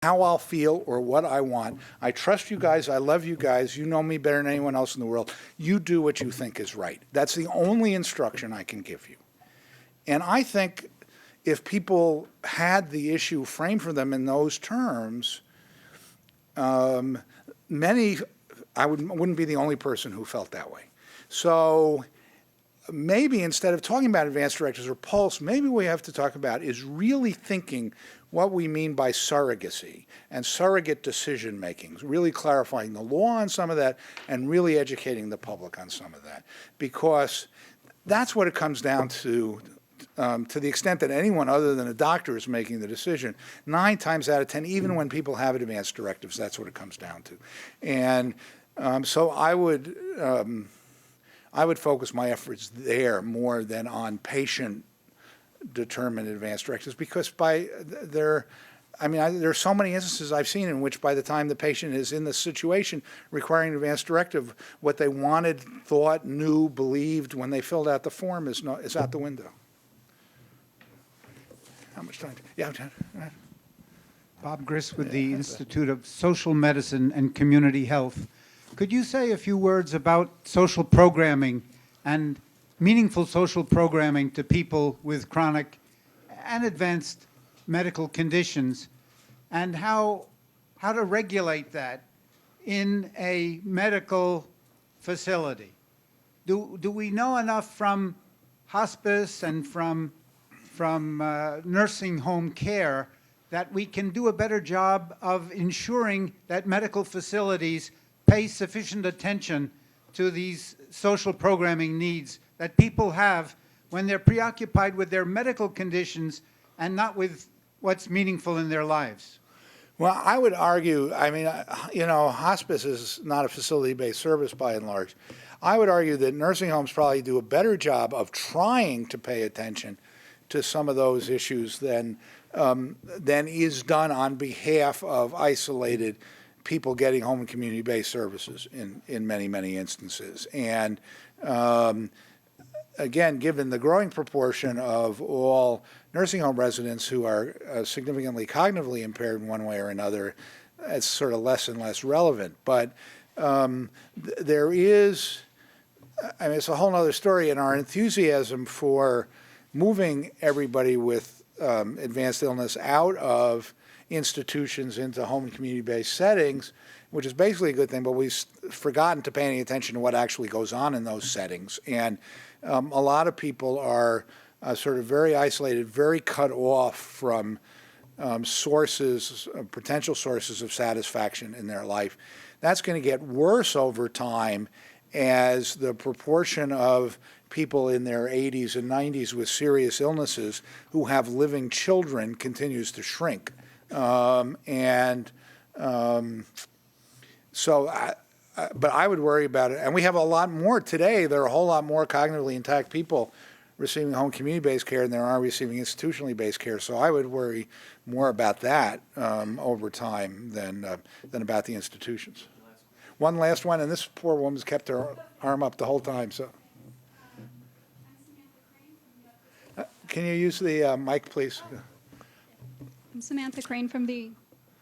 how I'll feel or what I want. I trust you guys. I love you guys. You know me better than anyone else in the world. You do what you think is right. That's the only instruction I can give you. And I think if people had the issue framed for them in those terms, many, I wouldn't be the only person who felt that way. So maybe instead of talking about advanced directives or pulse, maybe what we have to talk about is really thinking what we mean by surrogacy and surrogate decision making, really clarifying the law on some of that and really educating the public on some of that. Because that's what it comes down to the extent that anyone other than a doctor is making the decision. 9 times out of 10, even when people have advanced directives, that's what it comes down to. And so I would focus my efforts there more than on patient-determined advanced directives, because there are so many instances I've seen in which by the time the patient is in the situation requiring an advanced directive, what they wanted, thought, knew, believed when they filled out the form is out the window. How much time? Yeah. Bob Griss with the Institute of Social Medicine and Community Health. Could you say a few words about social programming and meaningful social programming to people with chronic and advanced medical conditions, and how to regulate that in a medical facility? Do we know enough from hospice and from nursing home care that we can do a better job of ensuring that medical facilities pay sufficient attention to these social programming needs that people have when they're preoccupied with their medical conditions and not with what's meaningful in their lives? Well, I would argue, hospice is not a facility-based service by and large. I would argue that nursing homes probably do a better job of trying to pay attention to some of those issues than is done on behalf of isolated people getting home and community-based services in many, many instances. And again, given the growing proportion of all nursing home residents who are significantly cognitively impaired in one way or another, it's sort of less and less relevant. But there is, it's a whole other story, and our enthusiasm for moving everybody with advanced illness out of institutions into home and community-based settings, which is basically a good thing, but we've forgotten to pay any attention to what actually goes on in those settings. And a lot of people are sort of very isolated, very cut off from potential sources of satisfaction in their life. That's going to get worse over time as the proportion of people in their 80s and 90s with serious illnesses who have living children continues to shrink. But I would worry about it. And we have a lot more today. There are a whole lot more cognitively intact people receiving home community-based care than there are receiving institutionally based care. So I would worry more about that over time than about the institutions. One last one, and this poor woman's kept her arm up the whole time. So, can you use the mic, please? I'm Samantha Crane from the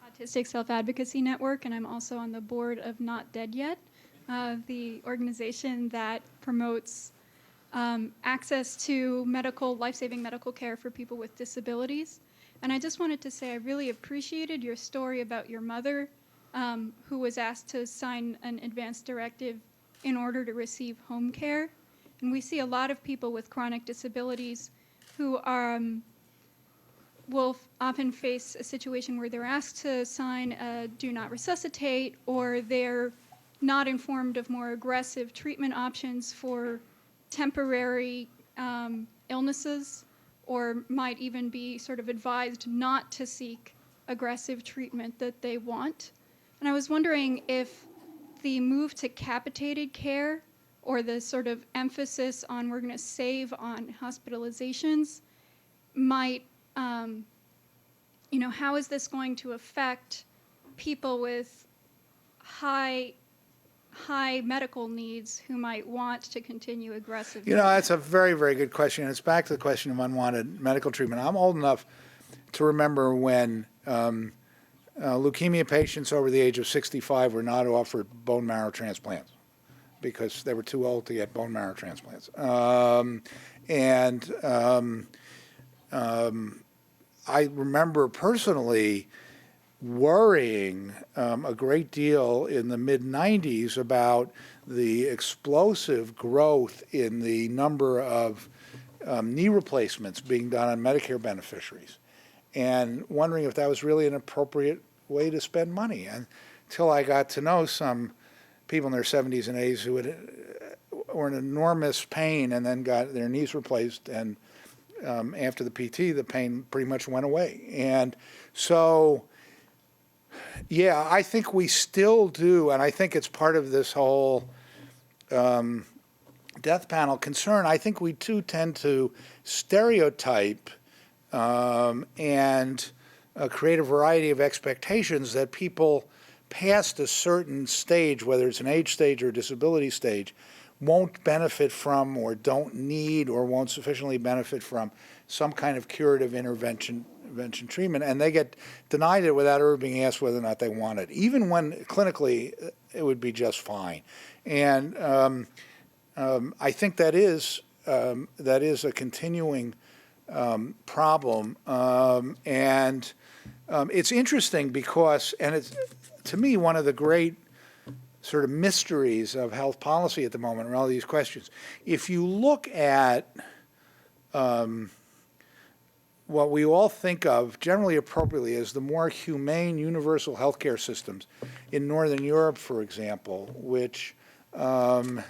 Autistic Self-Advocacy Network, and I'm also on the board of Not Dead Yet, the organization that promotes access to life-saving medical care for people with disabilities. And I just wanted to say I really appreciated your story about your mother, who was asked to sign an advance directive in order to receive home care. And we see a lot of people with chronic disabilities who will often face a situation where they're asked to sign a do not resuscitate, or they're not informed of more aggressive treatment options for temporary illnesses, or might even be sort of advised not to seek aggressive treatment that they want. And I was wondering if the move to capitated care, or the sort of emphasis on we're going to save on hospitalizations, might, how is this going to affect people with high medical needs who might want to continue aggressive treatment? That's a very, very good question. And it's back to the question of unwanted medical treatment. I'm old enough to remember when leukemia patients over the age of 65 were not offered bone marrow transplants because they were too old to get bone marrow transplants. I remember personally worrying a great deal in the mid-90s about the explosive growth in the number of knee replacements being done on Medicare beneficiaries, and wondering if that was really an appropriate way to spend money. Until I got to know some people in their 70s and 80s who were in enormous pain and then got their knees replaced, and after the PT, the pain pretty much went away. And so, yeah, I think we still do, and I think it's part of this whole death panel concern. I think we too tend to stereotype and create a variety of expectations that people past a certain stage, whether it's an age stage or a disability stage, won't benefit from or don't need or won't sufficiently benefit from some kind of curative intervention treatment, and they get denied it without ever being asked whether or not they want it, even when clinically it would be just fine. And I think that is a continuing problem, and it's interesting because, and it's to me one of the great sort of mysteries of health policy at the moment, and all these questions. If you look at what we all think of generally appropriately as the more humane universal healthcare systems in Northern Europe, for example, which have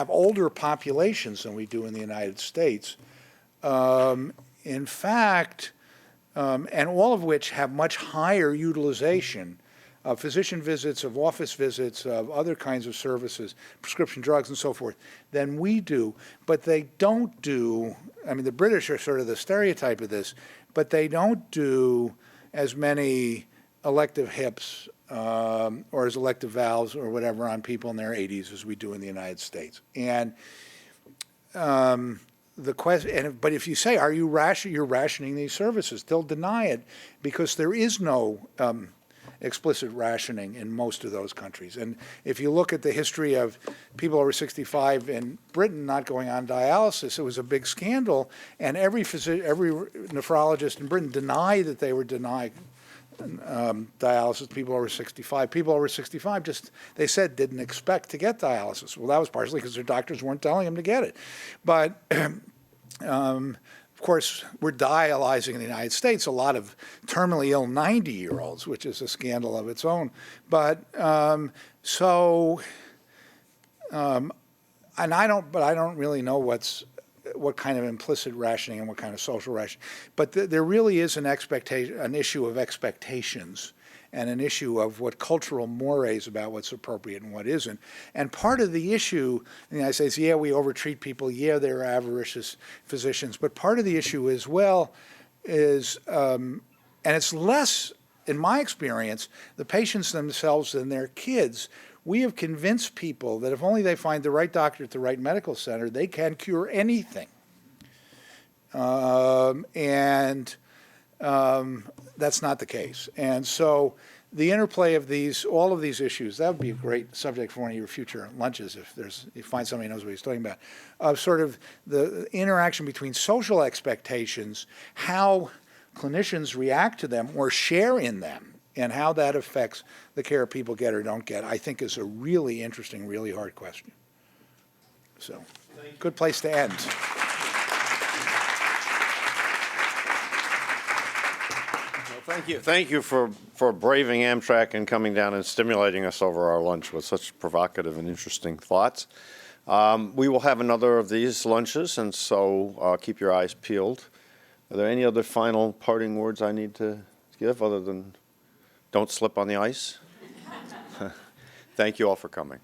older populations than we do in the United States, in fact, and all of which have much higher utilization of physician visits, of office visits, of other kinds of services, prescription drugs and so forth, than we do. But they don't do, I mean, the British are sort of the stereotype of this, but they don't do as many elective hips or as elective valves or whatever on people in their 80s as we do in the United States. And the question, but if you say, are you you're rationing these services, they'll deny it because there is no explicit rationing in most of those countries. And if you look at the history of people over 65 in Britain not going on dialysis, it was a big scandal, and every nephrologist in Britain denied that they were denying dialysis to people over 65. People over 65 just, they said, didn't expect to get dialysis. Well, that was partially because their doctors weren't telling them to get it. But of course, we're dialyzing in the United States a lot of terminally ill 90-year-olds, which is a scandal of its own. But and I don't really know what kind of implicit rationing and what kind of social rationing. But there really is an issue of expectations, and an issue of what cultural mores about what's appropriate and what isn't. And part of the issue in the United States, yeah, we overtreat people, yeah, they're avaricious physicians, but part of the issue as well is, and it's less, in my experience, the patients themselves than their kids. We have convinced people that if only they find the right doctor at the right medical center, they can cure anything. That's not the case. And so the interplay of all of these issues, that would be a great subject for one of your future lunches if you find somebody who knows what he's talking about, of sort of the interaction between social expectations, how clinicians react to them or share in them, and how that affects the care people get or don't get, I think is a really interesting, really hard question. So, good place to end. Thank you. Thank you for braving Amtrak and coming down and stimulating us over our lunch with such provocative and interesting thoughts. We will have another of these lunches, and so keep your eyes peeled. Are there any other final parting words I need to give other than don't slip on the ice? Thank you all for coming.